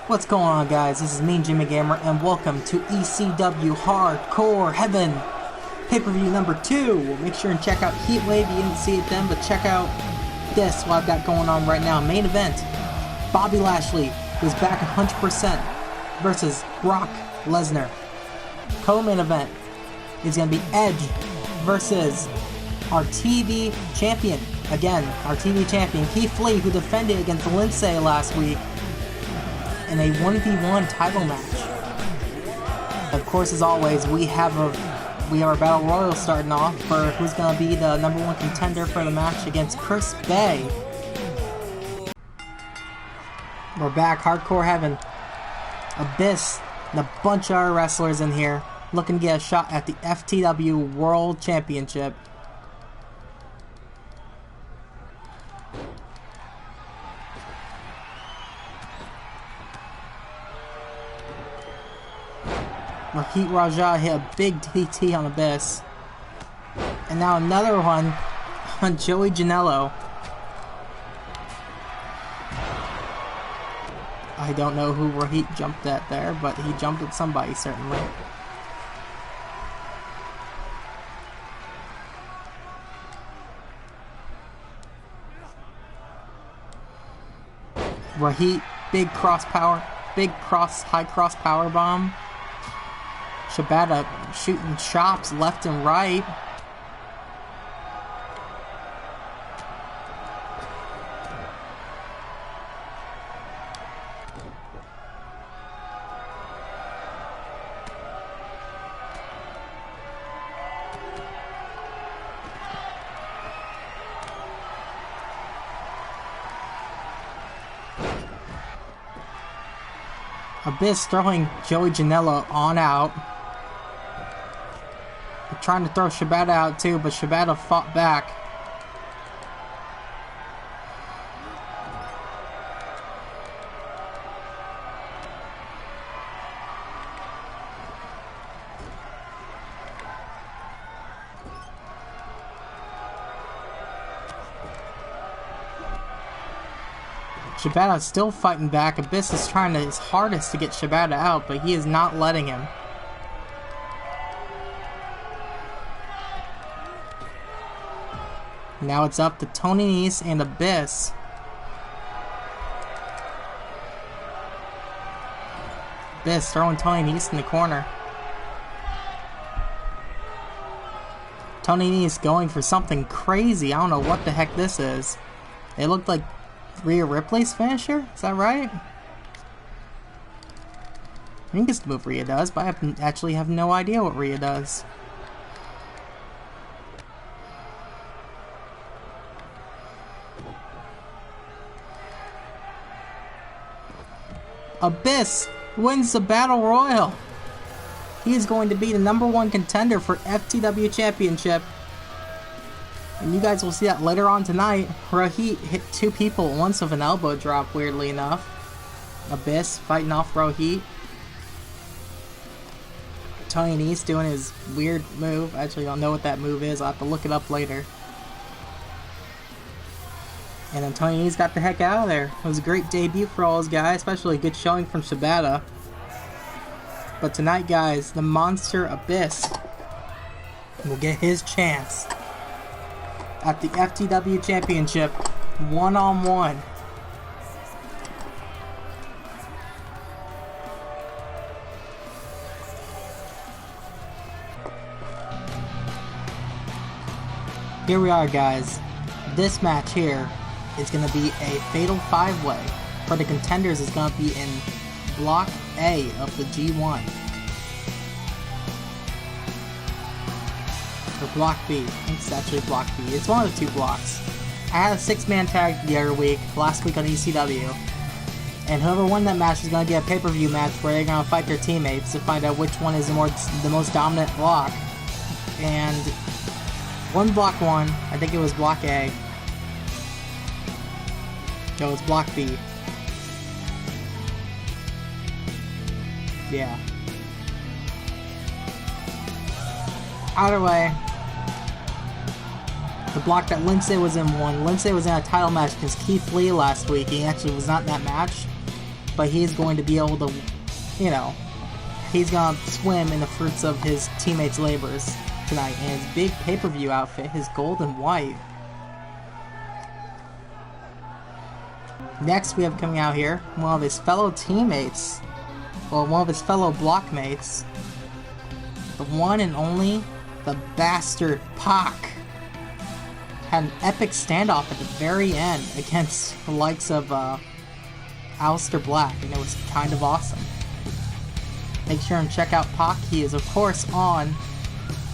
What's going on, guys? This is Meanjimmygamer and welcome to ECW Hardcore Heaven pay-per-view number 2. Make sure and check out Heatwave. You didn't see it then, but check out this, what I've got going on right now. Main event, Bobby Lashley, who's back 100%, versus Brock Lesnar. Co-main event is going to be Edge versus our TV champion. Again, our TV champion, Keith Lee, who defended against Lince last week in a 1v1 title match. Of course, as always, we have our Battle Royal starting off for who's going to be the #1 contender for the match against Chris Bay. We're back, Hardcore Heaven. Abyss and a bunch of our wrestlers in here looking to get a shot at the FTW World Championship. Heat Raja hit a big DT on Abyss. And now another one on Joey Janela. I don't know who Rahit jumped at there, but he jumped at somebody, certainly. Rahit, high cross power bomb. Shibata shooting chops left and right. Abyss throwing Joey Janela on out. Trying to throw Shibata out too, but Shibata fought back. Shibata's still fighting back. Abyss is trying his hardest to get Shibata out, but he is not letting him. Now it's up to Tony Nese and Abyss. Abyss throwing Tony Nese in the corner. Tony Nese going for something crazy. I don't know what the heck this is. It looked like Rhea Ripley's finisher? Is that right? I think it's the move Rhea does, but I actually have no idea what Rhea does. Abyss wins the Battle Royal. He is going to be the #1 contender for FTW Championship. And you guys will see that later on tonight. Rahit hit 2 people at once with an elbow drop, weirdly enough. Abyss fighting off Rahit. Tony Nese doing his weird move. I actually don't know what that move is. I'll have to look it up later. And then Tony Nese got the heck out of there. It was a great debut for all those guys, especially a good showing from Shibata. But tonight, guys, the monster Abyss will get his chance at the FTW Championship one-on-one. Here we are, guys. This match here is going to be a fatal 5-way. For the contenders, is going to be in Block A of the G1. Or Block B. I think it's actually Block B. It's one of the 2 blocks. I had a 6-man tag the other week, last week on ECW. And whoever won that match is going to get a pay-per-view match where they're going to fight their teammates to find out which one is the most dominant block. And one block won. I think it was Block A. No, it's Block B. Yeah. Either way, the block that Lince was in won. Lince was in a title match against Keith Lee last week. He actually was not in that match. but he's going to be able to, you know, he's gonna swim in the fruits of his teammates' labors tonight in his big pay-per-view outfit, his gold and white. Next we have coming out here, one of his fellow teammates, well, one of his fellow blockmates, the one and only, the bastard Pac. Had an epic standoff at the very end against the likes of Aleister Black, and it was kind of awesome. Make sure and check out Pac. He is of course on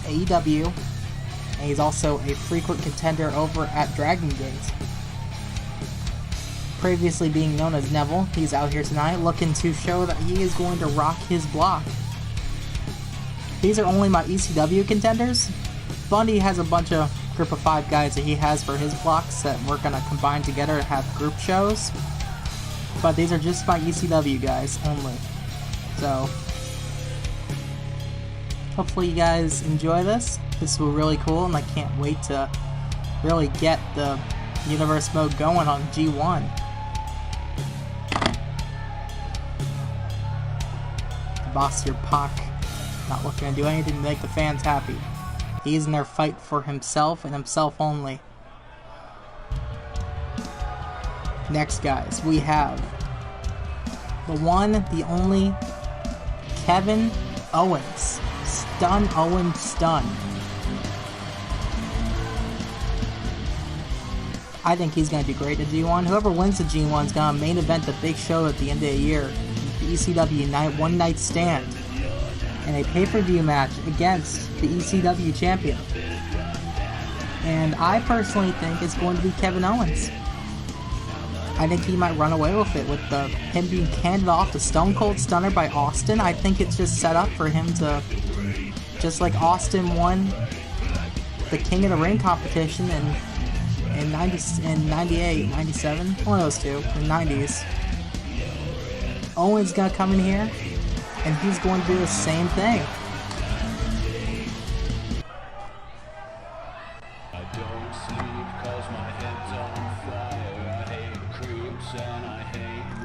AEW, and he's also a frequent contender over at Dragon Gate. Previously being known as Neville, he's out here tonight looking to show that he is going to rock his block. These are only my ECW contenders. Bundy has a bunch of group of 5 guys that he has for his blocks that we're going to combine together to have group shows. But these are just my ECW guys only. So, hopefully you guys enjoy this. This will be really cool, and I can't wait to really get the universe mode going on G1. The boss here, Pac, not looking to do anything to make the fans happy. He's in there fight for himself and himself only. Next, guys, we have the one, the only, Kevin Owens. Stun Owens stun. I think he's going to do great at G1. Whoever wins the G1 is going to main event the big show at the end of the year. The ECW One Night Stand. In a pay-per-view match against the ECW champion. And I personally think it's going to be Kevin Owens. I think he might run away with it with him being canned off the Stone Cold Stunner by Austin. I think it's just set up for him to, just like Austin won the King of the Ring competition in 98, 97, one of those two, in the 90s. Owens gonna come in here, and he's going to do the same thing.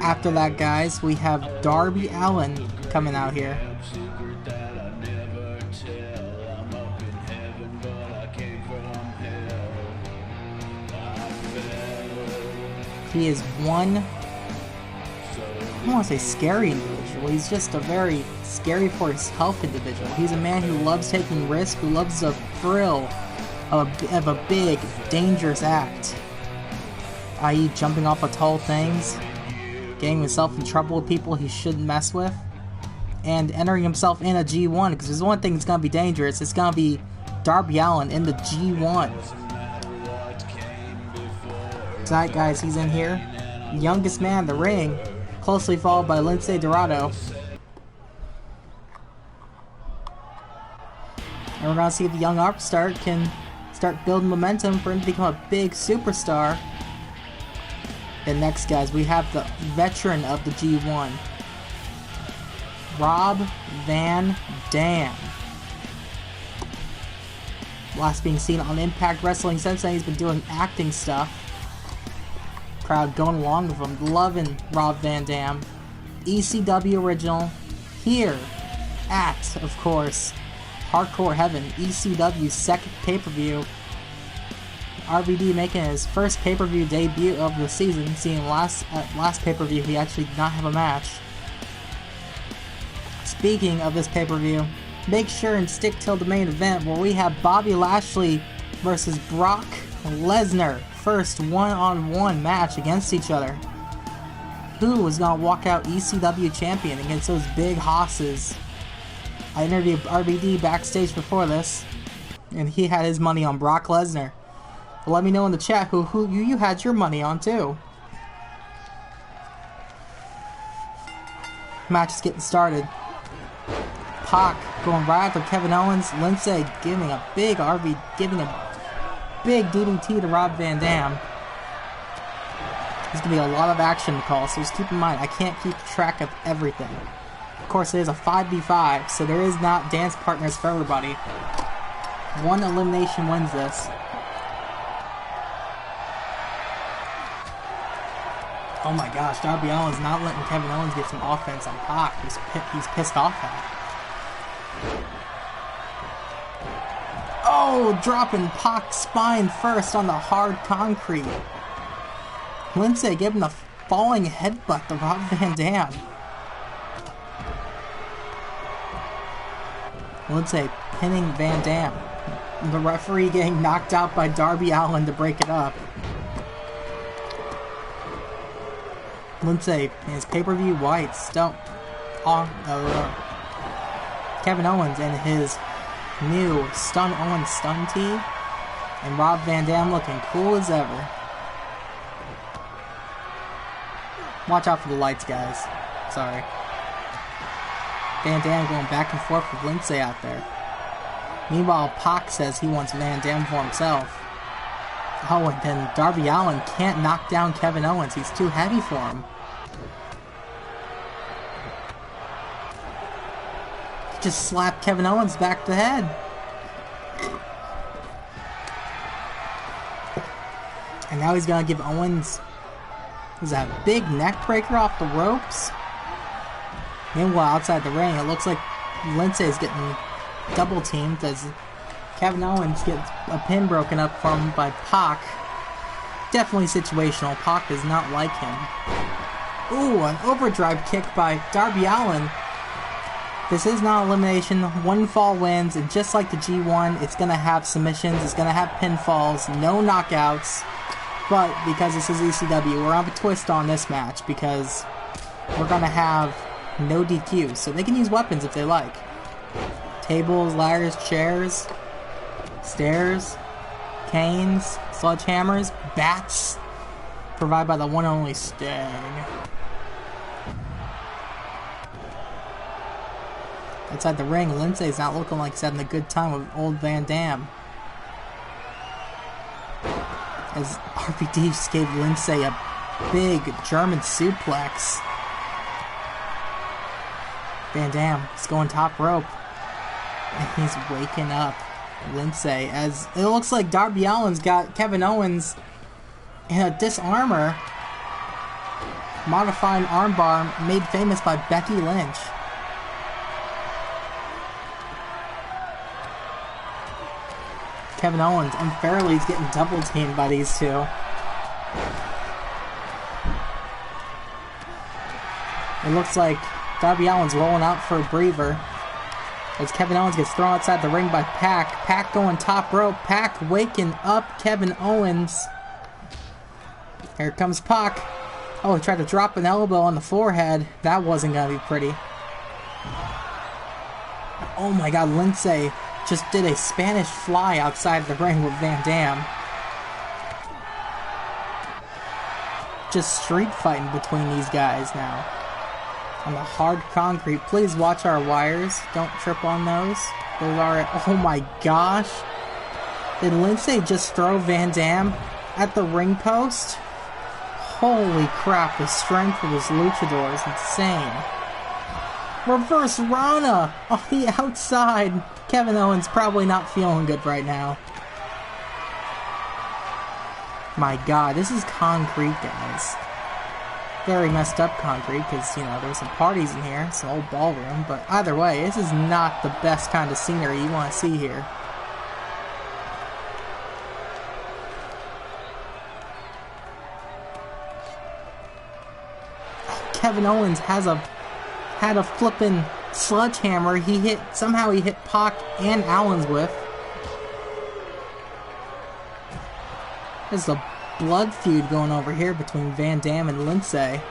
After that, guys, we have Darby Allin coming out here. He is one, I don't want to say scary individual, he's just a very scary for his health individual. He's a man who loves taking risks, who loves the thrill of a big, dangerous act. I.e. jumping off of tall things, getting himself in trouble with people he shouldn't mess with, and entering himself in a G1, because there's one thing that's going to be dangerous, it's going to be Darby Allin in the G1. Tonight, guys, he's in here, youngest man in the ring, closely followed by Lince Dorado. And we're going to see if the young upstart can start building momentum for him to become a big superstar. And next, guys, we have the veteran of the G1, Rob Van Dam. Last being seen on Impact Wrestling. Since then, he's been doing acting stuff. Crowd going along with him, loving Rob Van Dam. ECW original, here at, of course, Hardcore Heaven, ECW's second pay-per-view. RVD making his first pay-per-view debut of the season, seeing last pay-per-view he actually did not have a match. Speaking of this pay-per-view, make sure and stick till the main event where we have Bobby Lashley versus Brock Lesnar. First one-on-one match against each other. Who was going to walk out ECW champion against those big hosses? I interviewed RVD backstage before this, and he had his money on Brock Lesnar. Let me know in the chat who you had your money on too. Match is getting started. Pac going right after Kevin Owens. Lince giving a big big DDT to Rob Van Dam. There's going to be a lot of action to call, so just keep in mind, I can't keep track of everything. Of course, it is a 5v5, so there is not dance partners for everybody. One elimination wins this. Oh my gosh, Darby Allin's not letting Kevin Owens get some offense on Pac. He's pissed off at it. Oh, dropping Pac's spine first on the hard concrete. Lince giving the falling headbutt to Rob Van Dam. Lince pinning Van Dam. The referee getting knocked out by Darby Allin to break it up. Lince in his pay-per-view whites don't. Kevin Owens in his new Stun Owens stun tee. And Rob Van Dam looking cool as ever. Watch out for the lights, guys. Sorry. Van Dam going back and forth with Lince out there. Meanwhile, Pac says he wants Van Dam for himself. Oh, and then Darby Allin can't knock down Kevin Owens. He's too heavy for him. He just slapped Kevin Owens back to the head. And now he's going to give Owens... Is that a big neck breaker off the ropes? Meanwhile, outside the ring, it looks like Lince is getting double teamed as Kevin Owens gets a pin broken up from by Pac. Definitely situational. Pac does not like him. Ooh, an overdrive kick by Darby Allin. This is not elimination. One fall wins, and just like the G1, it's going to have submissions, it's going to have pinfalls, no knockouts. But because this is ECW, we're going to have a twist on this match because we're going to have no DQs. So they can use weapons if they like. Tables, ladders, chairs, stairs, canes, sledgehammers, bats, provided by the one and only Sting. Outside the ring, Lince is not looking like he's having a good time with old Van Dam. As RVD just gave Lince a big German suplex. Van Dam is going top rope. And he's waking up Lince as it looks like Darby Allin's got Kevin Owens in a disarmor. Modifying armbar made famous by Becky Lynch. Kevin Owens unfairly is getting double teamed by these two. It looks like Darby Allin's rolling out for a breather as Kevin Owens gets thrown outside the ring by Pac. Pac going top rope. Pac waking up Kevin Owens. Here comes Pac. Oh, he tried to drop an elbow on the forehead. That wasn't going to be pretty. Oh my god, Lince just did a Spanish fly outside the ring with Van Dam. Just street fighting between these guys now. On the hard concrete. Please watch our wires. Don't trip on those. Those are... Oh my gosh. Did Lince just throw Van Dam at the ring post? Holy crap, the strength of this luchador is insane. Reverse Rana on the outside. Kevin Owens probably not feeling good right now. My god, this is concrete, guys. Very messed up concrete because, you know, there's some parties in here. It's an old ballroom. But either way, this is not the best kind of scenery you want to see here. Kevin Owens had a flippin' sledgehammer somehow he hit Pac and Allins with. There's a blood feud going over here between Van Dam and Lince.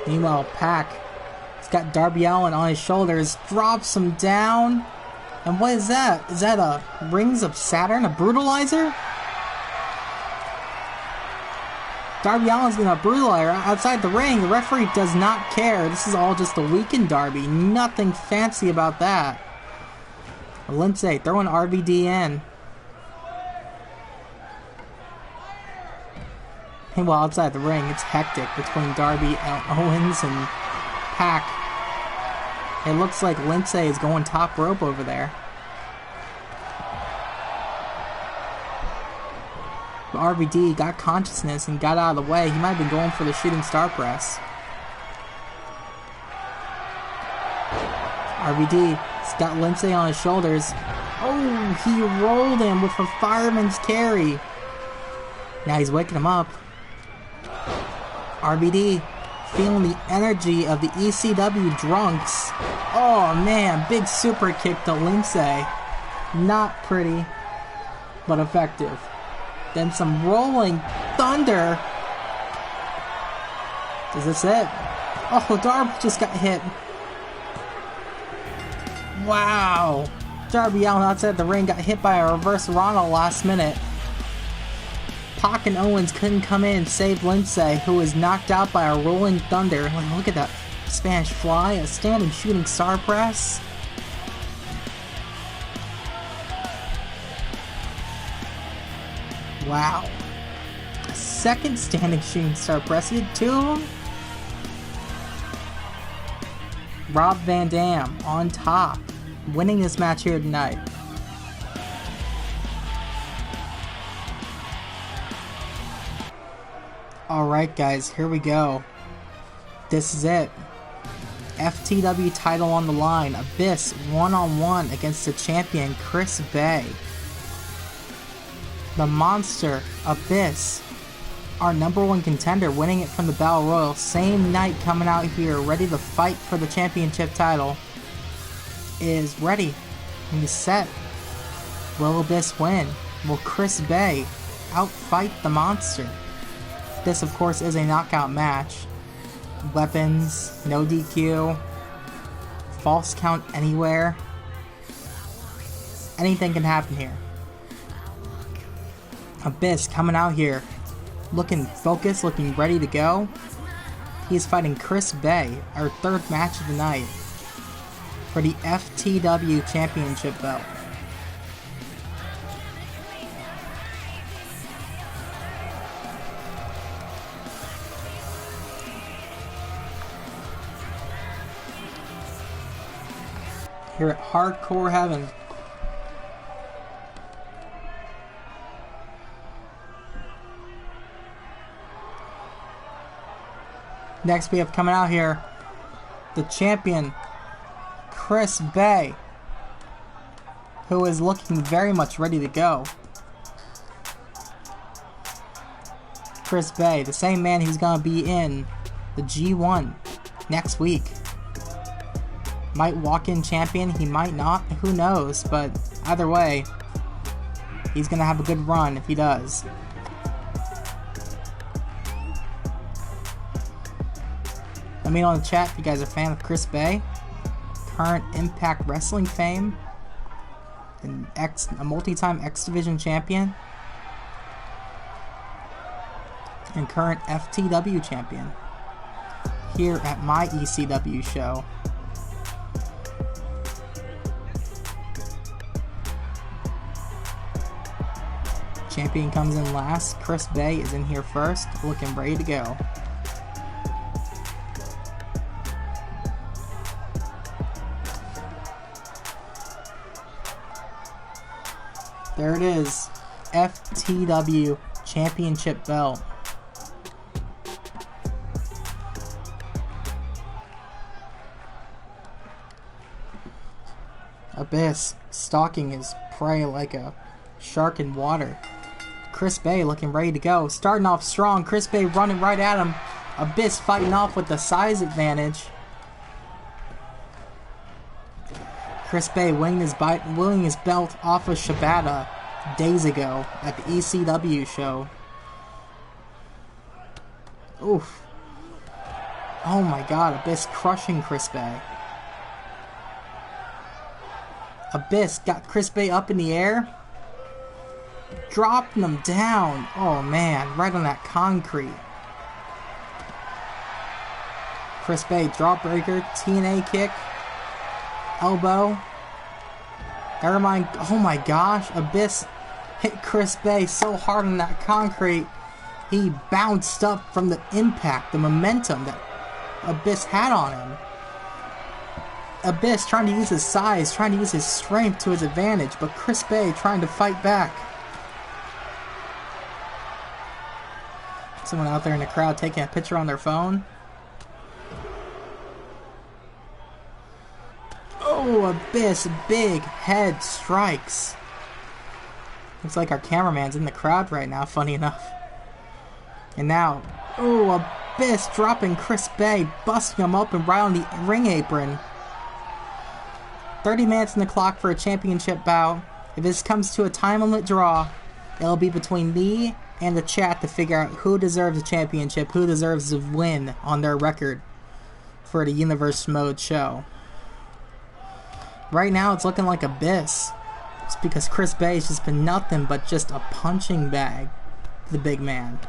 Meanwhile, Pac has got Darby Allin on his shoulders, drops him down. And what is that? Is that a Rings of Saturn? A brutalizer? Darby Allin's gonna brutalize outside the ring. The referee does not care. This is all just a weakened Darby. Nothing fancy about that. Lince throwing RVD in. Meanwhile, outside the ring, it's hectic between Darby, Owens, and Pac. It looks like Lince is going top rope over there. But RVD got consciousness and got out of the way. He might have been going for the shooting star press. RVD's got Lince on his shoulders. Oh, he rolled him with a fireman's carry. Now he's waking him up. RVD feeling the energy of the ECW drunks. Oh man, big super kick to Lince. Not pretty, but effective. Then some rolling thunder. Is this it? Oh, Darby just got hit. Wow. Darby out outside the ring got hit by a reverse Ronald last minute. Pac and Owens couldn't come in and save Lince, who was knocked out by a rolling thunder. Like, look at that Spanish fly, a standing shooting star press. Wow. A second standing shooting star press. He had 2 of them. Rob Van Dam on top, winning this match here tonight. Alright guys, here we go. This is it. FTW title on the line. Abyss one-on-one against the champion Chris Bay. The monster, Abyss, our #1 contender, winning it from the Battle Royal. Same night coming out here, ready to fight for the championship title. Is ready. He's set. Will Abyss win? Will Chris Bay outfight the monster? This, of course, is a knockout match. Weapons, no DQ, false count anywhere. Anything can happen here. Abyss coming out here, looking focused, looking ready to go. He's fighting Chris Bay, our 3rd match of the night, for the FTW Championship belt. Here at Hardcore Heaven. Next we have coming out here, the champion, Chris Bay, who is looking very much ready to go. Chris Bay, the same man who's going to be in the G1 next week. Might walk in champion, he might not, who knows, but either way, he's going to have a good run if he does. Let me know in the chat if you guys are a fan of Chris Bay, current Impact Wrestling fame, and a multi-time X Division champion, and current FTW champion, here at my ECW show. Champion comes in last. Chris Bay is in here first, looking ready to go. There it is. FTW Championship belt. Abyss stalking his prey like a shark in water. Chris Bay looking ready to go. Starting off strong. Chris Bay running right at him. Abyss fighting off with the size advantage. Chris Bay winning his belt off of Shibata days ago at the ECW show. Oof. Oh my god, Abyss crushing Chris Bay. Abyss got Chris Bay up in the air. Dropping him down. Oh man, right on that concrete. Chris Bay drop breaker, TNA kick, elbow. Never mind. Oh my gosh, Abyss hit Chris Bay so hard on that concrete, he bounced up from the impact, the momentum that Abyss had on him. Abyss trying to use his size, trying to use his strength to his advantage, but Chris Bay trying to fight back. Someone out there in the crowd taking a picture on their phone. Oh, Abyss, big head strikes. Looks like our cameraman's in the crowd right now, funny enough. And now, oh, Abyss dropping Chris Bay, busting him open right on the ring apron. 30 minutes in the clock for a championship bout. If this comes to a time limit draw, it'll be between me and the chat to figure out who deserves the championship, who deserves to win on their record for the Universe Mode show. Right now, it's looking like Abyss. It's because Chris Bay's just been nothing but just a punching bag, the big man.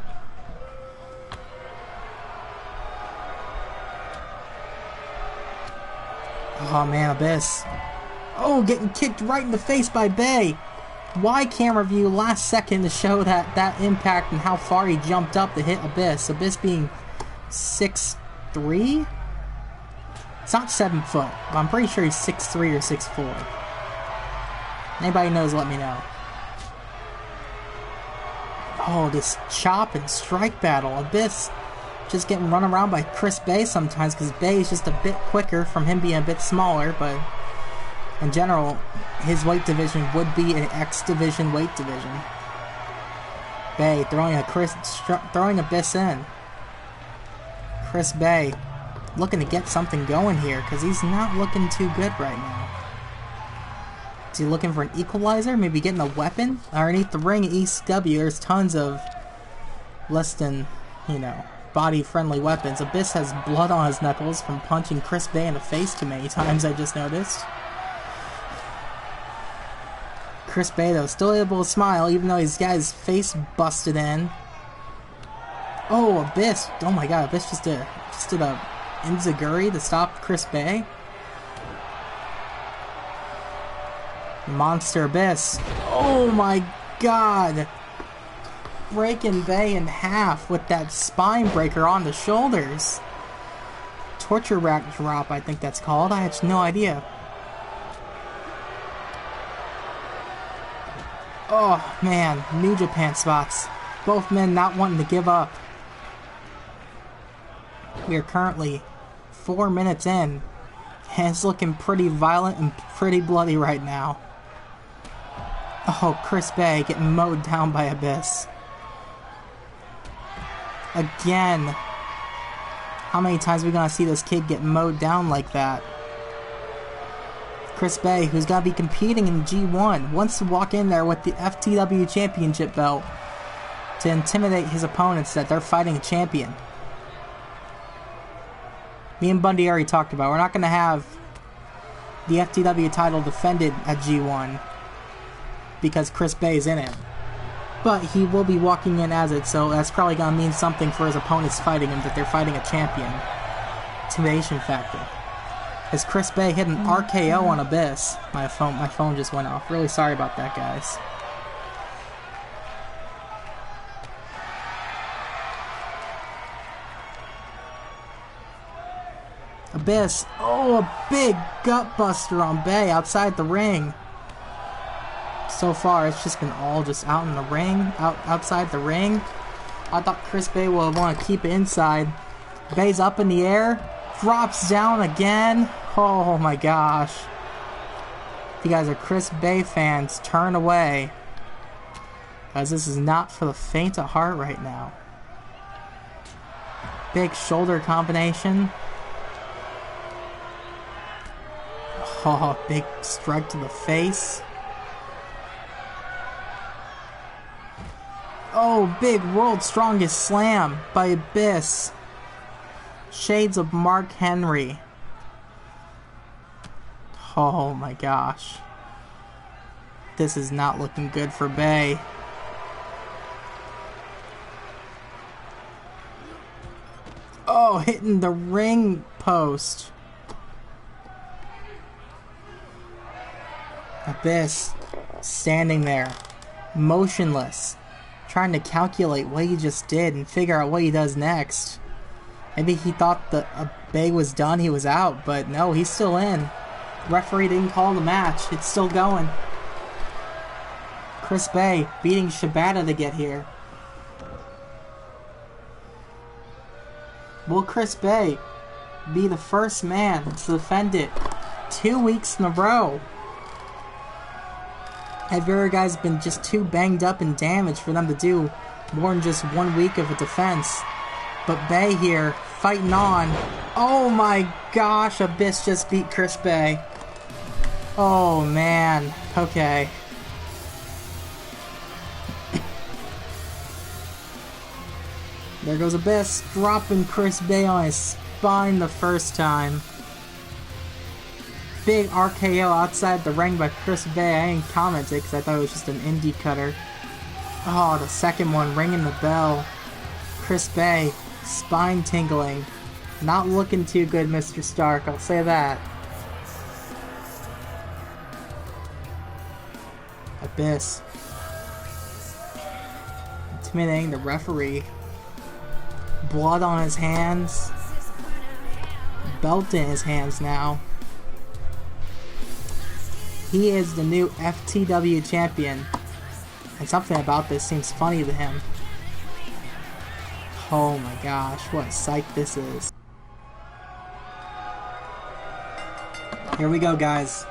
Oh man, Abyss. Oh, getting kicked right in the face by Bay. Why camera view last second to show that impact and how far he jumped up to hit Abyss. Abyss being 6'3"? It's not 7 foot, but I'm pretty sure he's 6'3" or 6'4". Anybody knows, let me know. Oh, this chop and strike battle. Abyss just getting run around by Chris Bay sometimes because Bay is just a bit quicker from him being a bit smaller, but in general, his weight division would be an X division weight division. Bay throwing Abyss in. Chris Bay looking to get something going here because he's not looking too good right now. Is he looking for an equalizer? Maybe getting a weapon? Underneath the ring at ECW, there's tons of less than, body-friendly weapons. Abyss has blood on his knuckles from punching Chris Bay in the face too many times, I just noticed. Chris Bay, though, still able to smile, even though he's got his face busted in. Oh, Abyss. Oh my god, Abyss just did a enziguri to stop Chris Bay. Monster Abyss. Oh my god. Breaking Bay in half with that spine breaker on the shoulders. Torture rack drop, I think that's called. I had no idea. Oh man, New Japan spots. Both men not wanting to give up. We are currently 4 minutes in, and it's looking pretty violent and pretty bloody right now. Oh, Chris Bay getting mowed down by Abyss. Again. How many times are we gonna see this kid get mowed down like that? Chris Bay, who's gonna be competing in G1, wants to walk in there with the FTW Championship belt to intimidate his opponents that they're fighting a champion. Me and Bundy already talked about, we're not gonna have the FTW title defended at G1 because Chris Bay's in it. But he will be walking in as it, so that's probably going to mean something for his opponents fighting him, that they're fighting a champion. Intimidation factor. As Chris Bay hit an RKO on Abyss. My phone just went off. Really sorry about that, guys. Abyss. Oh, a big gut buster on Bay outside the ring. So far, it's just been all just out in the ring, outside the ring. I thought Chris Bay would want to keep it inside. Bay's up in the air, drops down again. Oh my gosh. If you guys are Chris Bay fans, turn away. Because this is not for the faint of heart right now. Big shoulder combination. Oh, big strike to the face. Oh, big world's strongest slam by Abyss. Shades of Mark Henry. Oh my gosh. This is not looking good for Bay. Oh, hitting the ring post. Abyss standing there, motionless, trying to calculate what he just did and figure out what he does next. Maybe he thought that Bay was done, he was out, but no, he's still in. Referee didn't call the match, it's still going. Chris Bay beating Shibata to get here. Will Chris Bay be the first man to defend it 2 weeks in a row? Have your guys been just too banged up and damaged for them to do more than just 1 week of a defense? But Bay here, fighting on. Oh my gosh, Abyss just beat Chris Bay. Oh man, okay. There goes Abyss, dropping Chris Bay on his spine the first time. Big RKO outside the ring by Chris Bay. I didn't comment it because I thought it was just an indie cutter. Oh, the second one, ringing the bell. Chris Bay, spine tingling. Not looking too good, Mr. Stark, I'll say that. Abyss. Intimidating the referee. Blood on his hands. Belt in his hands now. He is the new FTW champion. And something about this seems funny to him. Oh my gosh, what a sight this is. Here we go, guys.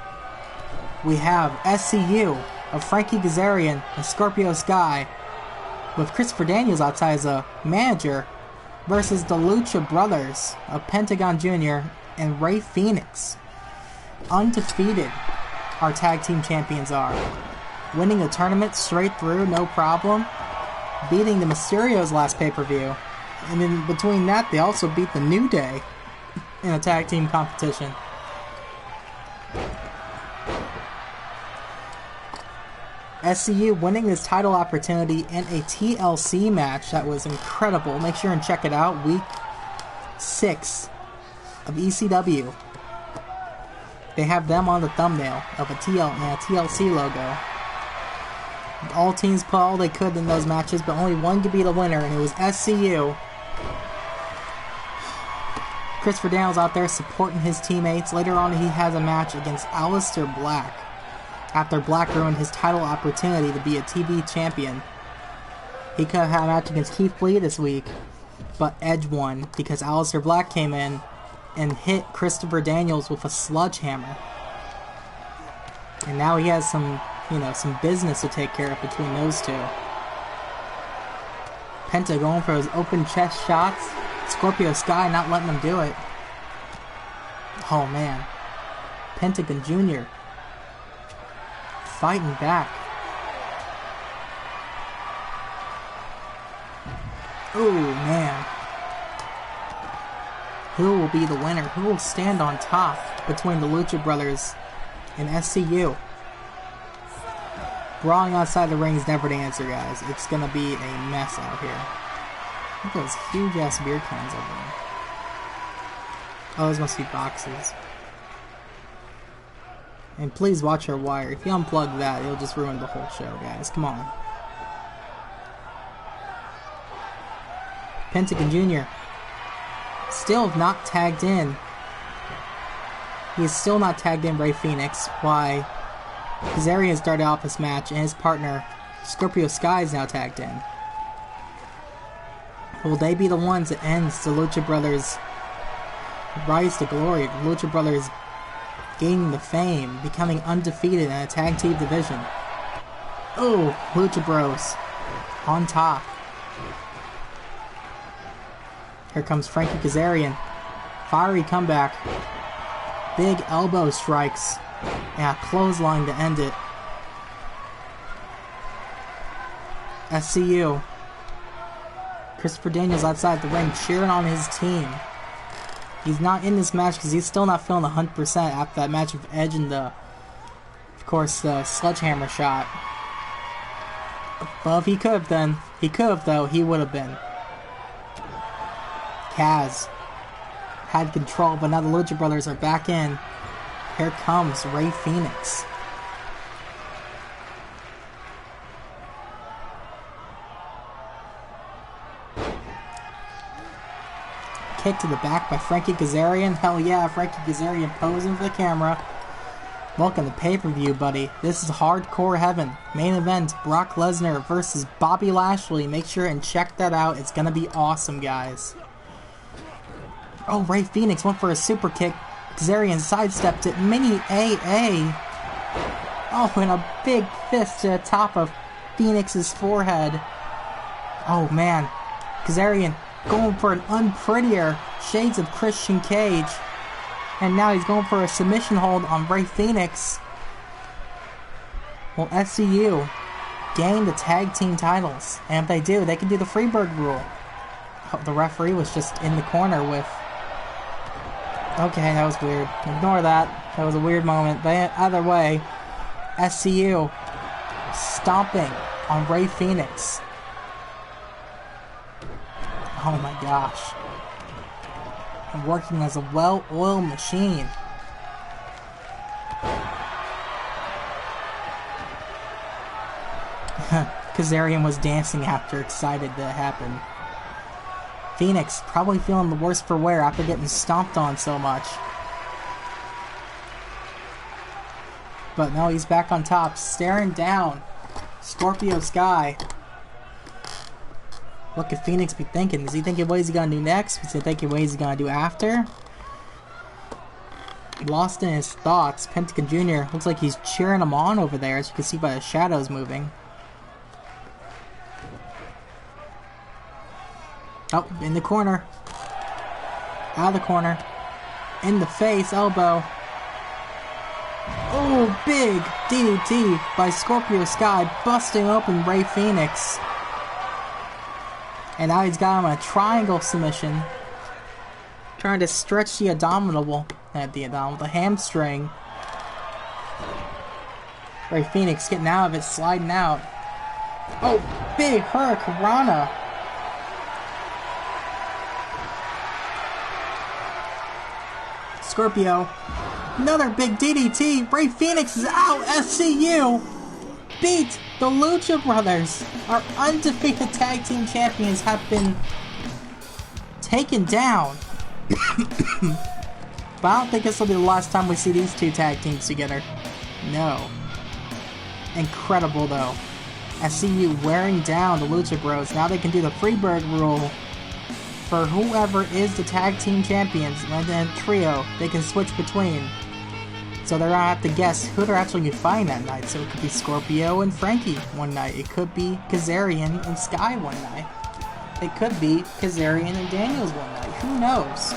We have SCU of Frankie Kazarian and Scorpio Sky with Christopher Daniels outside as a manager versus the Lucha Brothers of Pentagon Jr. and Rey Fenix. Undefeated, our tag team champions are. Winning the tournament straight through, no problem. Beating the Mysterios last pay-per-view. And in between that, they also beat the New Day in a tag team competition. SCU winning this title opportunity in a TLC match that was incredible. Make sure and check it out. Week 6 of ECW. They have them on the thumbnail of a TLC logo. All teams put all they could in those matches, but only one could be the winner, and it was SCU. Christopher Daniels out there supporting his teammates. Later on, he has a match against Aleister Black, after Black ruined his title opportunity to be a TV champion. He could have had a match against Keith Lee this week, but Edge won because Aleister Black came in and hit Christopher Daniels with a sledgehammer. And now he has some business to take care of between those two. Penta going for his open chest shots. Scorpio Sky not letting him do it. Oh man. Pentagon Jr. fighting back. Oh man. Who will be the winner? Who will stand on top between the Lucha Brothers and SCU? Brawling outside the ring is never the answer, guys. It's gonna be a mess out here. Look at those huge ass beer cans over there. Oh, those must be boxes. And please watch our wire. If you unplug that, it'll just ruin the whole show, guys. Come on. Pentagon Jr. still not tagged in. He's still not tagged in Rey Fenix. Why? Kazarian started off this match, and his partner, Scorpio Sky, is now tagged in. Will they be the ones that ends the Lucha Brothers' rise to glory? The Lucha Brothers gaining the fame, becoming undefeated in a tag team division. Oh, Lucha Bros on top. Here comes Frankie Kazarian. Fiery comeback. Big elbow strikes. And a clothesline to end it. SCU. Christopher Daniels outside the ring cheering on his team. He's not in this match because he's still not feeling 100% after that match with Edge and of course, the sledgehammer shot. Well, if he could have though, he would have been. Kaz had control, but now the Lucha Brothers are back in. Here comes Rey Fenix. Kick to the back by Frankie Kazarian. Hell yeah, Frankie Kazarian posing for the camera. Welcome to pay-per-view, buddy. This is Hardcore Heaven. Main event, Brock Lesnar versus Bobby Lashley. Make sure and check that out. It's gonna be awesome, guys. Oh, Rey Fenix went for a super kick. Kazarian sidestepped it. Mini AA. Oh, and a big fist to the top of Phoenix's forehead. Oh, man. Kazarian going for an unprettier shades of Christian Cage. And now he's going for a submission hold on Rey Fenix. Well, SCU gain the tag team titles. And if they do, they can do the Freebird rule. Oh, the referee was just in the corner with... Okay, that was weird. Ignore that. That was a weird moment. But either way, SCU stomping on Rey Fenix. Oh my gosh. And working as a well-oiled machine. Kazarian was dancing after, excited that it happened. Phoenix probably feeling the worse for wear after getting stomped on so much. But no, he's back on top, staring down Scorpio Sky. What could Phoenix be thinking? Is he thinking what is he gonna do next? Is he thinking what is he gonna do after? Lost in his thoughts, Pentagon Jr. looks like he's cheering him on over there, as you can see by the shadows moving. Oh, in the corner. Out of the corner. In the face, elbow. Oh, big DDT by Scorpio Sky, busting open Rey Fenix. And now he's got him on a triangle submission. Trying to stretch the the hamstring. Rey Fenix getting out of it, sliding out. Oh, big Hurricanrana. Scorpio. Another big DDT. Rey Fenix is out. SCU beat the Lucha Brothers. Our undefeated tag team champions have been taken down. But I don't think this will be the last time we see these two tag teams together. No. Incredible though. SCU wearing down the Lucha Bros. Now they can do the Freebird rule for whoever is the tag team champions. And then trio, they can switch between. So they're gonna have to guess who they're actually gonna find that night. So it could be Scorpio and Frankie one night. It could be Kazarian and Sky one night. It could be Kazarian and Daniels one night. Who knows?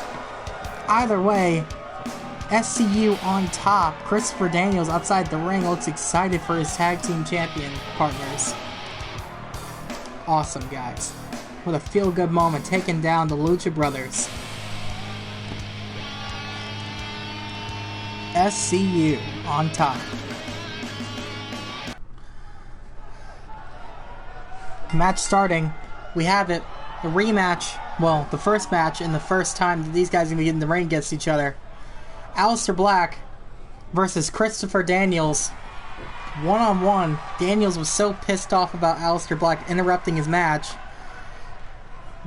Either way, SCU on top. Christopher Daniels outside the ring looks excited for his tag team champion partners. Awesome, guys. What a feel-good moment, taking down the Lucha Brothers. SCU on top. Match starting. We have it. The rematch. Well, the first match and the first time that these guys are going to get in the ring against each other. Aleister Black versus Christopher Daniels. One-on-one. Daniels was so pissed off about Aleister Black interrupting his match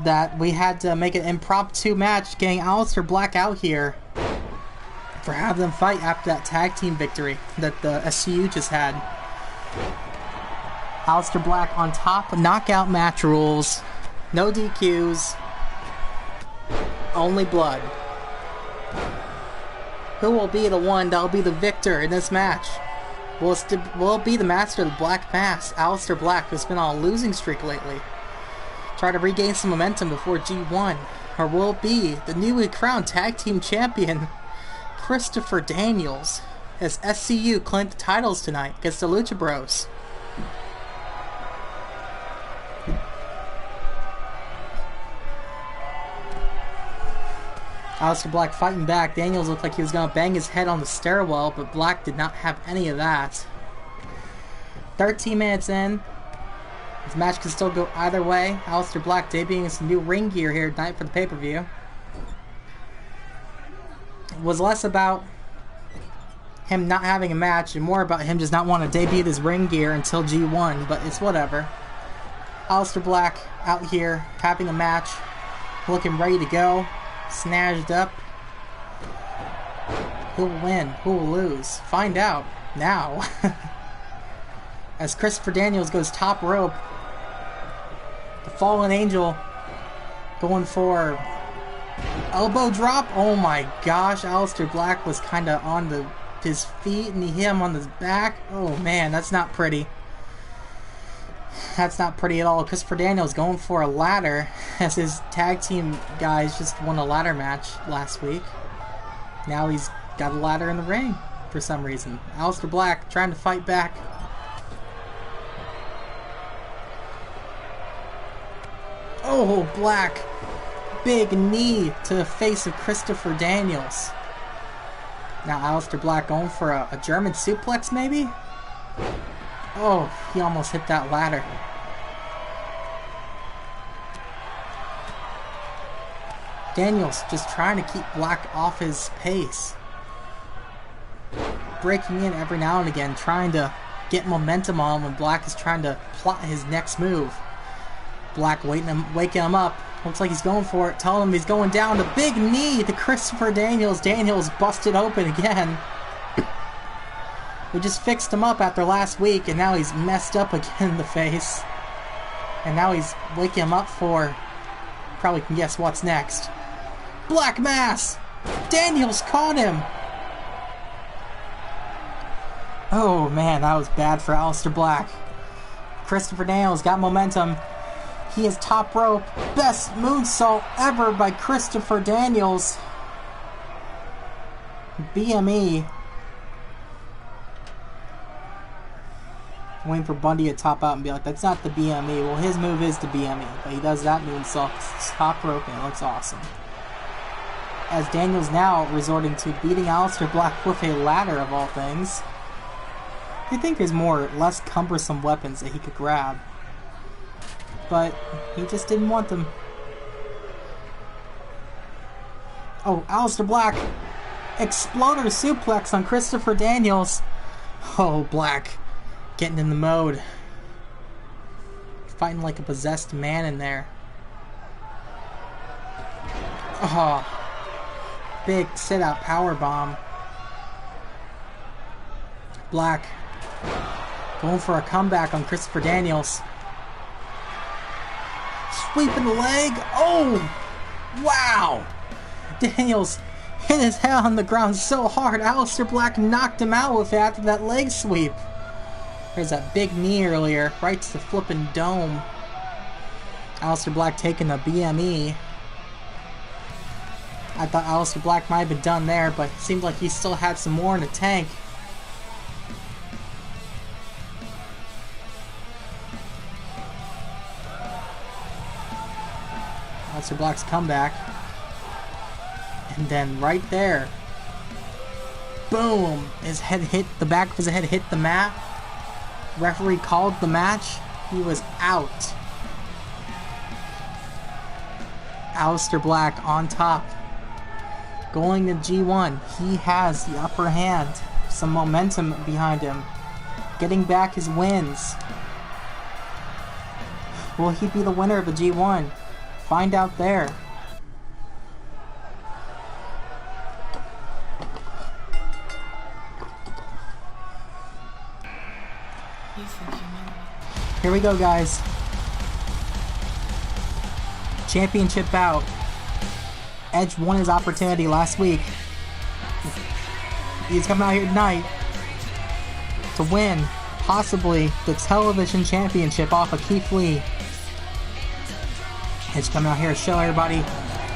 that we had to make an impromptu match getting Aleister Black out here for having them fight after that tag team victory that the SCU just had. Aleister Black on top, knockout match rules, no DQs, only blood. Who will be the one that will be the victor in this match? Will it be the master of the Black Mask, Aleister Black, who's been on a losing streak lately? Try to regain some momentum before G1. Or will it be the newly crowned tag team champion, Christopher Daniels, as SCU claimed the titles tonight against the Lucha Bros? Aleister Black fighting back. Daniels looked like he was going to bang his head on the stairwell, but Black did not have any of that. 13 minutes in. This match can still go either way. Aleister Black debuting some new ring gear here tonight for the pay-per-view. It was less about him not having a match and more about him just not wanting to debut his ring gear until G1, but it's whatever. Aleister Black out here having a match, looking ready to go, snatched up. Who will win? Who will lose? Find out now. As Christopher Daniels goes top rope, the Fallen Angel going for elbow drop. Oh my gosh, Aleister Black was kind of on his feet and he hit him on his back. Oh man, that's not pretty. That's not pretty at all. Christopher Daniels going for a ladder as his tag team guys just won a ladder match last week. Now he's got a ladder in the ring for some reason. Aleister Black trying to fight back. Oh, Black. Big knee to the face of Christopher Daniels. Now Aleister Black going for a German suplex maybe? Oh, he almost hit that ladder. Daniels just trying to keep Black off his pace. Breaking in every now and again, trying to get momentum on when Black is trying to plot his next move. Black waking him up. Looks like he's going for it. Telling him he's going down. The big knee to Christopher Daniels. Daniels busted open again. We just fixed him up after last week, and now he's messed up again in the face. And now he's waking him up for... Probably can guess what's next. Black Mass! Daniels caught him! Oh man, that was bad for Aleister Black. Christopher Daniels got momentum. He is top rope. Best moonsault ever by Christopher Daniels. BME. Waiting for Bundy to top out and be like, that's not the BME. Well, his move is the BME, but he does that moonsault. It's top rope and it looks awesome. As Daniels now resorting to beating Aleister Black with a ladder of all things. I think there's less cumbersome weapons that he could grab. But he just didn't want them. Oh, Aleister Black. Exploder suplex on Christopher Daniels. Oh, Black. Getting in the mode. Fighting like a possessed man in there. Oh. Big sit-out powerbomb. Black. Going for a comeback on Christopher Daniels. Sweeping the leg. Oh! Wow! Daniels hit his head on the ground so hard, Aleister Black knocked him out with it after that leg sweep. There's that big knee earlier, right to the flipping dome. Aleister Black taking a BME. I thought Aleister Black might have been done there, but it seemed like he still had some more in the tank. Aleister Black's comeback. And then right there, boom! His head hit, the back of his head hit the mat. Referee called the match. He was out. Aleister Black on top. Going to G1. He has the upper hand. Some momentum behind him. Getting back his wins. Will he be the winner of the G1? Find out there. Here we go, guys. Championship bout. Edge won his opportunity last week. He's coming out here tonight to win, possibly, the television championship off of Keith Lee. Edge coming out here to show everybody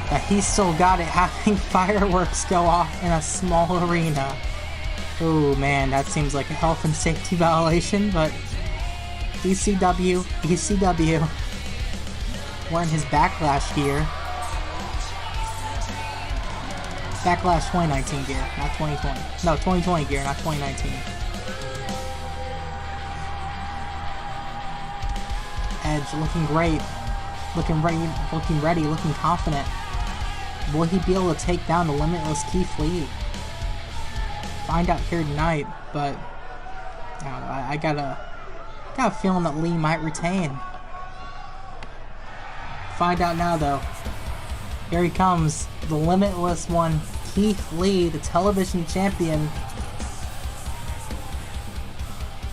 that he's still got it, having fireworks go off in a small arena. Oh man, that seems like a health and safety violation, but ECW, wearing his Backlash gear. Backlash 2019 gear, not 2020. No, 2020 gear, not 2019. Edge looking great. Looking ready, looking confident. Will he be able to take down the limitless Keith Lee? Find out here tonight, but I don't know, I got a feeling that Lee might retain. Find out now though. Here he comes, the limitless one, Keith Lee, the television champion.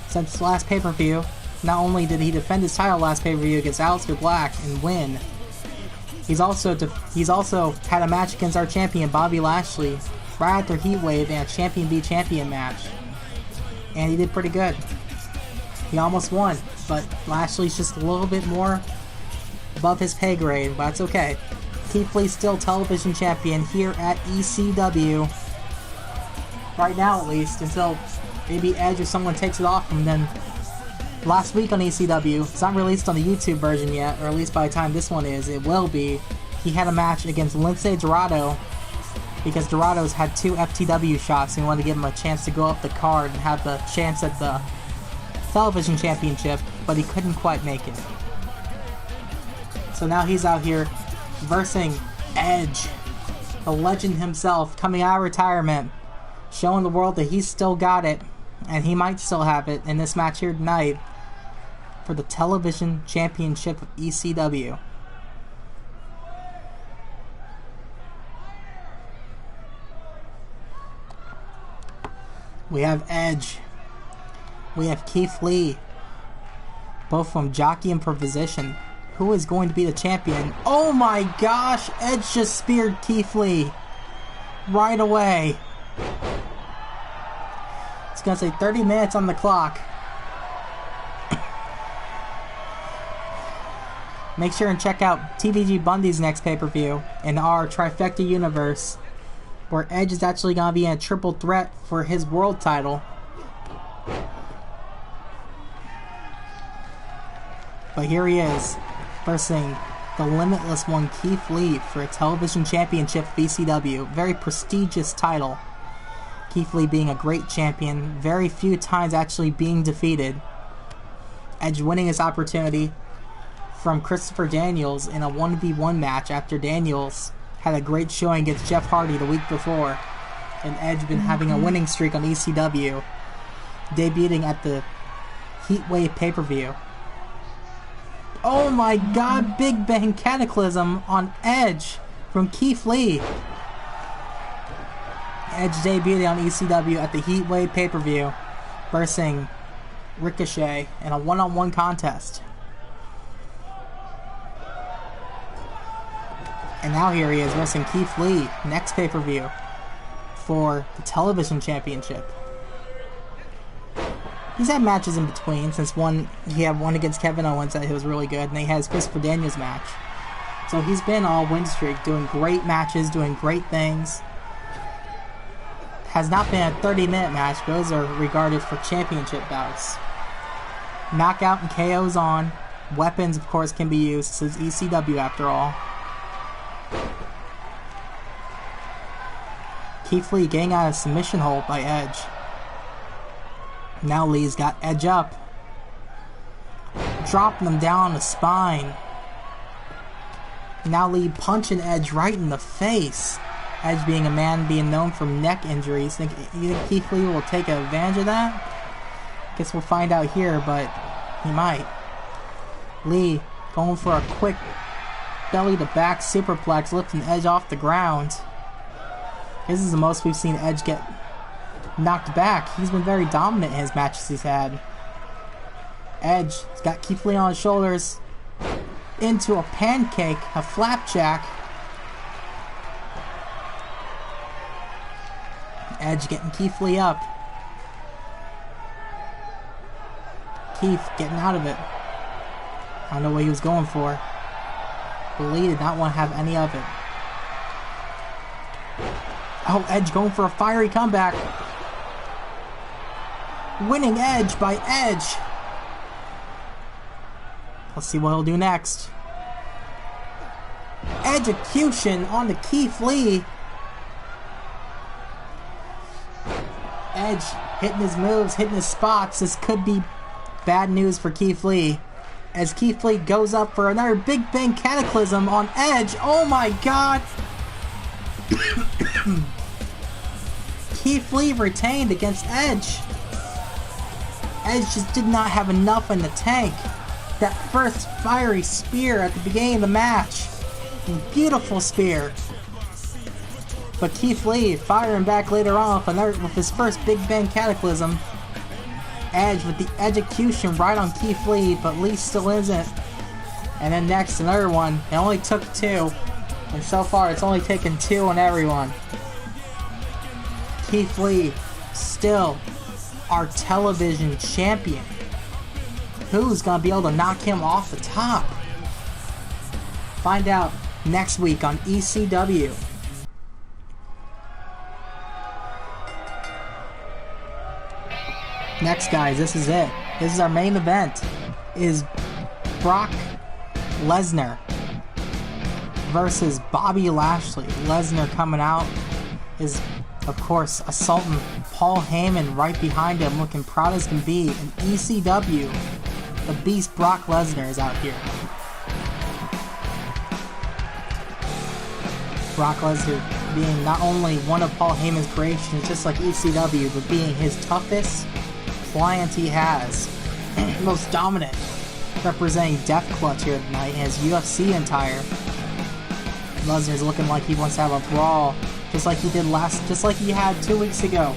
Since last pay-per-view, not only did he defend his title last pay-per-view against Aleister Black and win, He's also had a match against our champion Bobby Lashley right after Heatwave in a Champion v Champion match, and he did pretty good. He almost won, but Lashley's just a little bit more above his pay grade, but that's okay. Keith Lee's still television champion here at ECW. Right now, at least, until maybe Edge or someone takes it off him. Then last week on ECW, it's not released on the YouTube version yet, or at least by the time this one is, it will be. He had a match against Lince Dorado because Dorado's had 2 FTW shots and he wanted to give him a chance to go up the card and have the chance at the television championship, but he couldn't quite make it. So now he's out here versing Edge, the legend himself, coming out of retirement, showing the world that he's still got it, and he might still have it in this match here tonight for the television championship of ECW. We have Edge. We have Keith Lee. Both from jockey and for position. Who is going to be the champion? Oh my gosh! Edge just speared Keith Lee right away. It's going to say 30 minutes on the clock. Make sure and check out TVG Bundy's next pay-per-view in our Trifecta universe, where Edge is actually going to be in a triple threat for his world title. But here he is, versing the limitless one Keith Lee for a television championship of ECW. Very prestigious title. Keith Lee being a great champion, very few times actually being defeated. Edge winning his opportunity from Christopher Daniels in a 1v1 match after Daniels had a great showing against Jeff Hardy the week before. And Edge been having a winning streak on ECW, debuting at the Heatwave pay-per-view. Oh my god, Big Bang Cataclysm on Edge from Keith Lee. Edge debuted on ECW at the Heatwave pay-per-view, versing Ricochet in a one-on-one contest. And now here he is versing Keith Lee, next pay-per-view, for the television championship. He's had matches in between, since he had one against Kevin Owens that was really good, and then he has Christopher Daniels match. So he's been all win streak, doing great matches, doing great things. Has not been a 30-minute match, but those are regarded for championship bouts. Knockout and KOs on. Weapons, of course, can be used. This is ECW after all. Keith Lee getting out of submission hold by Edge. Now Lee's got Edge up. Dropping him down the spine. Now Lee punching Edge right in the face. Edge being a man being known for neck injuries. You think Keith Lee will take advantage of that? Guess we'll find out here, but he might. Lee going for a quick belly to back superplex, lifting Edge off the ground. This is the most we've seen Edge get knocked back. He's been very dominant in his matches he's had. Edge has got Keith Lee on his shoulders into a pancake, a flapjack. Edge getting Keith Lee up. Keith getting out of it. I don't know what he was going for, but Lee did not want to have any of it. Oh, Edge going for a fiery comeback. Winning Edge by Edge. Let's see what he'll do next. Execution on the Keith Lee. Edge hitting his moves, hitting his spots. This could be bad news for Keith Lee, as Keith Lee goes up for another Big Bang Cataclysm on Edge. Oh my god. Keith Lee retained against Edge. Edge just did not have enough in the tank. That first fiery spear at the beginning of the match. Beautiful spear. But Keith Lee firing back later on with his first Big Bang Cataclysm. Edge with the execution right on Keith Lee, but Lee still isn't And then next, another one. It only took 2. And so far, it's only taken 2 on everyone. Keith Lee, still our television champion. Who's going to be able to knock him off the top? Find out next week on ECW. Next, guys, this is it. This is our main event. Is Brock Lesnar versus Bobby Lashley. Lesnar coming out is, of course, assaulting Paul Heyman right behind him, looking proud as can be. And ECW, the Beast Brock Lesnar is out here. Brock Lesnar being not only one of Paul Heyman's creations, just like ECW, but being his toughest client he has. Most dominant, representing Death Clutch here tonight in his UFC attire. Lesnar's looking like he wants to have a brawl, just like he had 2 weeks ago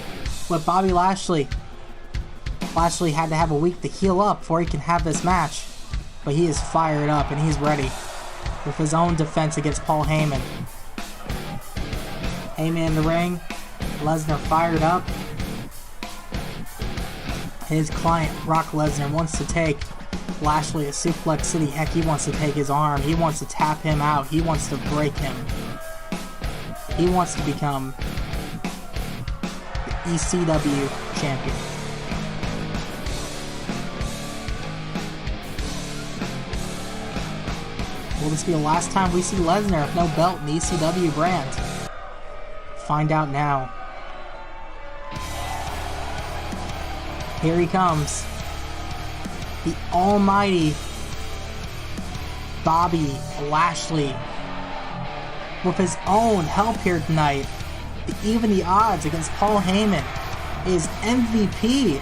with Bobby Lashley. Lashley had to have a week to heal up before he can have this match, but he is fired up and he's ready with his own defense against Paul Heyman. Heyman in the ring, Lesnar fired up. His client, Brock Lesnar, wants to take Lashley to Suplex City. Heck, he wants to take his arm. He wants to tap him out. He wants to break him. He wants to become the ECW champion. Will this be the last time we see Lesnar with no belt in the ECW brand? Find out now. Here he comes. The almighty Bobby Lashley. With his own help here tonight. Even the odds against Paul Heyman is MVP.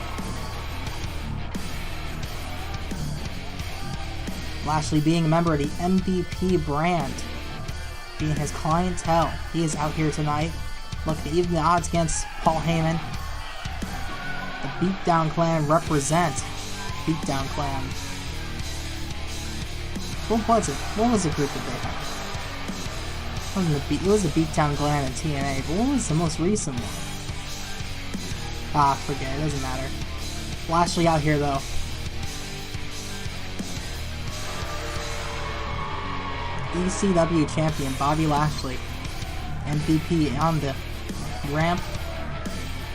Lashley being a member of the MVP brand. Being his clientele. He is out here tonight. Look, even the odds against Paul Heyman. The Beatdown Clan represent. Beatdown Clan. What was it? What was the group that they had? It was the Beatdown Clan in TNA, but what was the most recent one? Forget it. Doesn't matter. Lashley out here though. ECW champion Bobby Lashley. MVP on the ramp.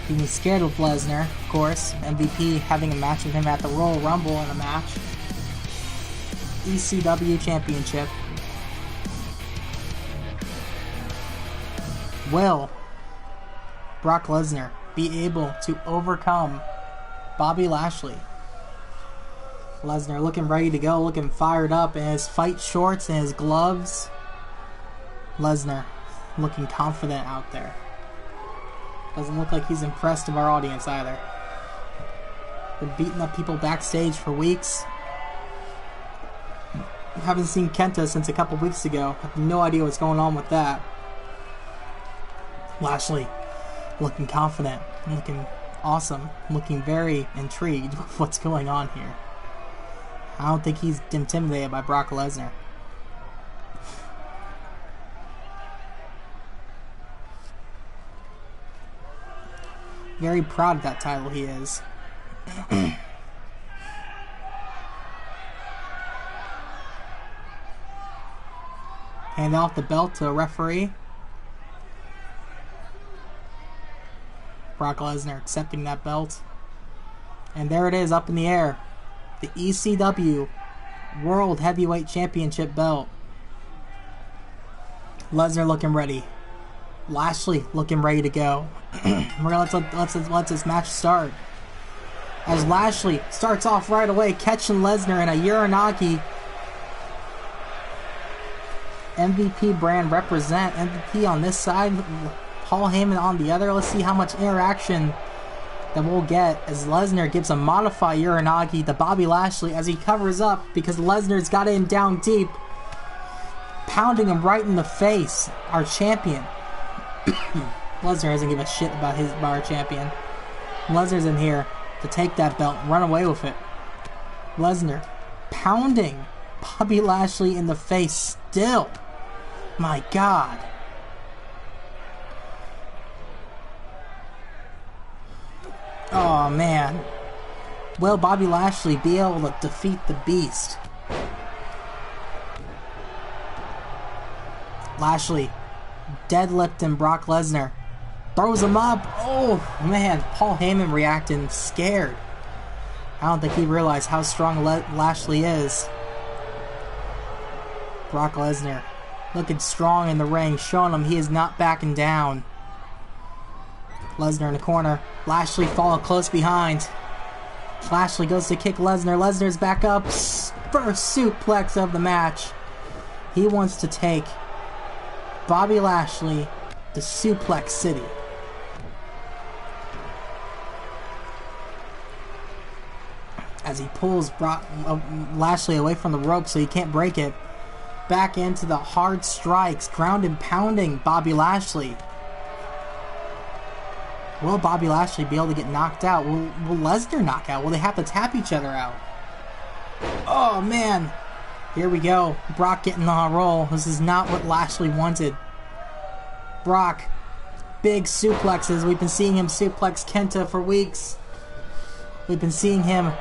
Being scared of Lesnar, of course. MVP having a match with him at the Royal Rumble in a match. ECW Championship. Will Brock Lesnar be able to overcome Bobby Lashley? Lesnar looking ready to go, looking fired up in his fight shorts and his gloves. Lesnar looking confident out there. Doesn't look like he's impressed of our audience either. Been beating up people backstage for weeks. Haven't seen Kenta since a couple weeks ago. Have no idea what's going on with that. Lashley looking confident, looking awesome, looking very intrigued with what's going on here. I don't think he's intimidated by Brock Lesnar. Very proud of that title he is. Hand off the belt to a referee. Brock Lesnar accepting that belt. And there it is, up in the air. The ECW World Heavyweight Championship belt. Lesnar looking ready. Lashley looking ready to go. We're gonna let this match start. As Lashley starts off right away, catching Lesnar in a Uranagi. MVP brand represent. MVP on this side, Paul Heyman on the other. Let's see how much interaction that we'll get as Lesnar gives a modified Uranagi to Bobby Lashley as he covers up because Lesnar's got him down deep, pounding him right in the face. Our champion. Lesnar doesn't give a shit about our champion. Lesnar's in here to take that belt and run away with it. Lesnar pounding Bobby Lashley in the face still. My God. Oh, man. Will Bobby Lashley be able to defeat the Beast? Lashley deadlifting Brock Lesnar. Throws him up. Oh, man. Paul Heyman reacting scared. I don't think he realized how strong Lashley is. Brock Lesnar looking strong in the ring, showing him he is not backing down. Lesnar in the corner. Lashley followed close behind. Lashley goes to kick Lesnar. Lesnar's back up. First suplex of the match. He wants to take Bobby Lashley to Suplex City. As he pulls Lashley away from the rope so he can't break it. Back into the hard strikes. Ground and pounding Bobby Lashley. Will Bobby Lashley be able to get knocked out? Will Lesnar knock out? Will they have to tap each other out? Oh, man. Here we go. Brock getting on a roll. This is not what Lashley wanted. Brock. Big suplexes. We've been seeing him suplex Kenta for weeks. We've been seeing him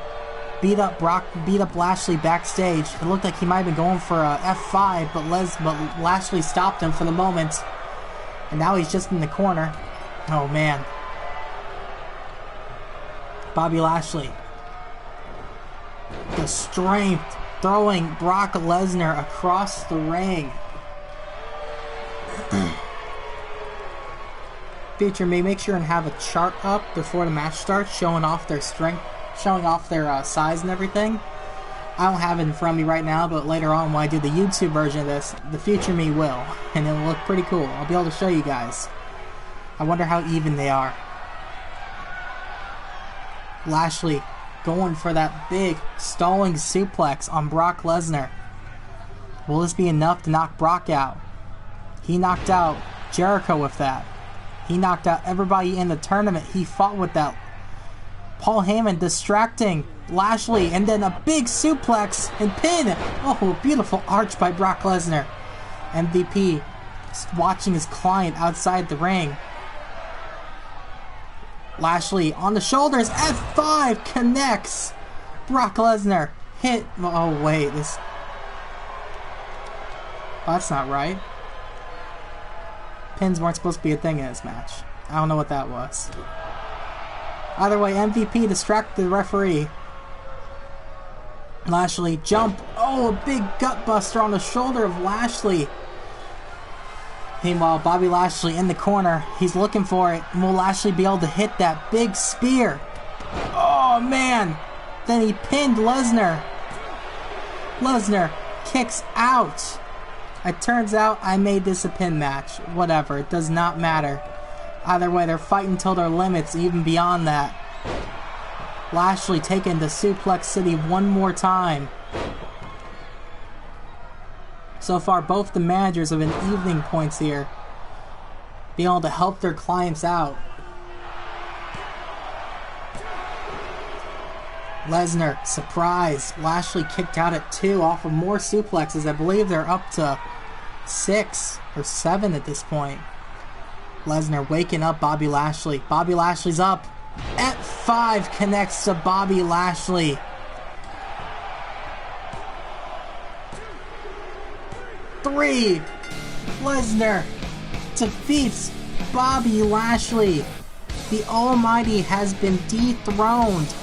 beat up Lashley backstage. It looked like he might have been going for a F5, but Lashley stopped him for the moment. And now he's just in the corner. Oh, man. Bobby Lashley. The strength. Throwing Brock Lesnar across the ring. Feature me. Make sure and have a chart up before the match starts showing off their strength, showing off their size and everything. I don't have it in front of me right now, but later on when I do the YouTube version of this, the future me will. And it'll look pretty cool. I'll be able to show you guys. I wonder how even they are. Lashley going for that big stalling suplex on Brock Lesnar. Will this be enough to knock Brock out? He knocked out Jericho with that. He knocked out everybody in the tournament. He fought with that. Paul Heyman distracting Lashley, and then a big suplex and pin. Oh, beautiful arch by Brock Lesnar. MVP watching his client outside the ring. Lashley on the shoulders. F5 connects. Brock Lesnar hit. Oh, wait. This. Oh, that's not right. Pins weren't supposed to be a thing in this match. I don't know what that was. Either way, MVP distracted the referee. Lashley jump. Oh, a big gut buster on the shoulder of Lashley. Meanwhile, Bobby Lashley in the corner. He's looking for it. Will Lashley be able to hit that big spear? Oh, man. Then he pinned Lesnar. Lesnar kicks out. It turns out I made this a pin match. Whatever. It does not matter. Either way, they're fighting till their limits, even beyond that. Lashley taken to Suplex City one more time. So far, both the managers have been evening points here. Being able to help their clients out. Lesnar, surprise. Lashley kicked out at 2 off of more suplexes. I believe they're up to 6 or 7 at this point. Lesnar waking up Bobby Lashley. Bobby Lashley's up. F5 connects to Bobby Lashley. Three. Lesnar defeats Bobby Lashley. The Almighty has been dethroned.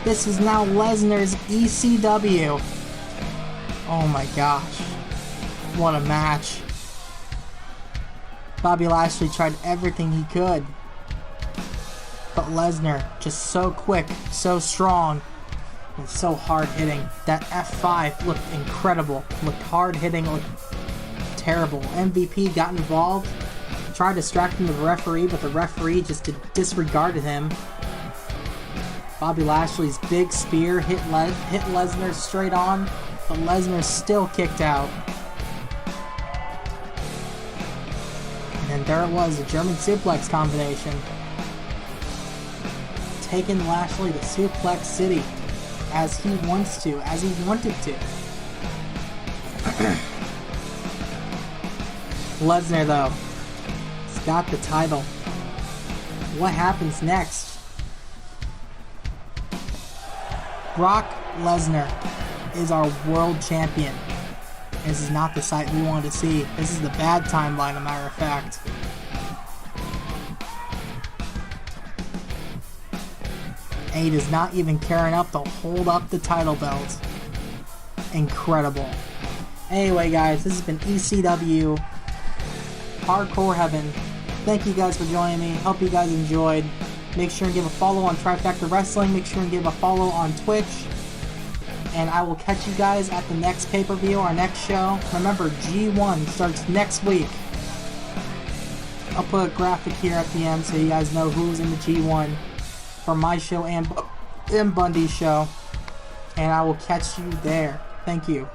This is now Lesnar's ECW. Oh my gosh. What a match. Bobby Lashley tried everything he could. But Lesnar, just so quick, so strong, and so hard hitting. That F5 looked incredible. Looked hard hitting, looked terrible. MVP got involved, tried distracting the referee, but the referee just disregarded him. Bobby Lashley's big spear hit Lesnar straight on, but Lesnar still kicked out. And there it was, a German suplex combination. Taking Lashley to Suplex City as he wants to, as he wanted to. Lesnar, though, he's got the title. What happens next? Brock Lesnar is our world champion. This is not the sight we wanted to see. This is the bad timeline, as a matter of fact. And he does not even care enough to hold up the title belt. Incredible. Anyway, guys, this has been ECW Hardcore Heaven. Thank you guys for joining me. Hope you guys enjoyed. Make sure and give a follow on Trifecta Wrestling. Make sure and give a follow on Twitch. And I will catch you guys at the next pay-per-view, our next show. Remember, G1 starts next week. I'll put a graphic here at the end so you guys know who's in the G1 for my show and Bundy's show. And I will catch you there. Thank you.